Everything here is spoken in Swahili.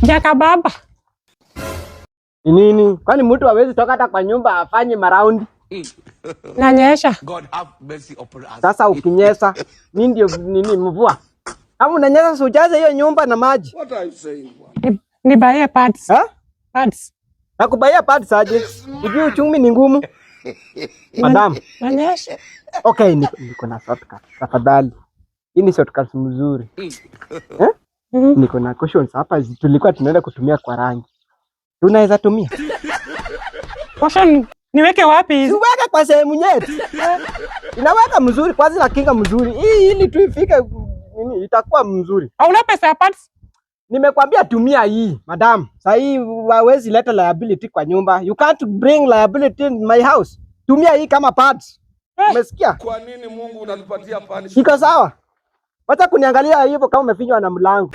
Jaka baba. Nini? Kwani mtu hawezi toka hata kwa nyumba afanye maraundi? Nanyesha. God have mercy upon us. Sasa ukinyesha, mimi ndio nini mvua? Kama unanyesha si ujaze hiyo nyumba na maji. What are you saying? Nibaie pads. Ha? Pads. Nakubaia pads aje? Ujui uchumi ni ngumu. Madam. Nanyesha. Okay, niko na shortcut. Tafadhali. Hii ni shortcut mzuri. Niko na cushions hapa tulikuwa tunaenda kutumia kwa rangi. Tunaweza tumia. Cushion niweke wapi hizi? Uweke kwa sehemu nyeti. Inaweka mzuri kwanza na kinga mzuri. Hii ili tu ifike nini itakuwa mzuri. Hauna pesa ya pads? Nimekwambia tumia hii, madam. Sasa hii hawezi leta liability kwa nyumba. You can't bring liability in my house. Tumia hii kama pads. Umesikia? Kwa nini Mungu unatupatia punishment? Iko sawa? Wacha kuniangalia hivyo kama umefinywa na mlango.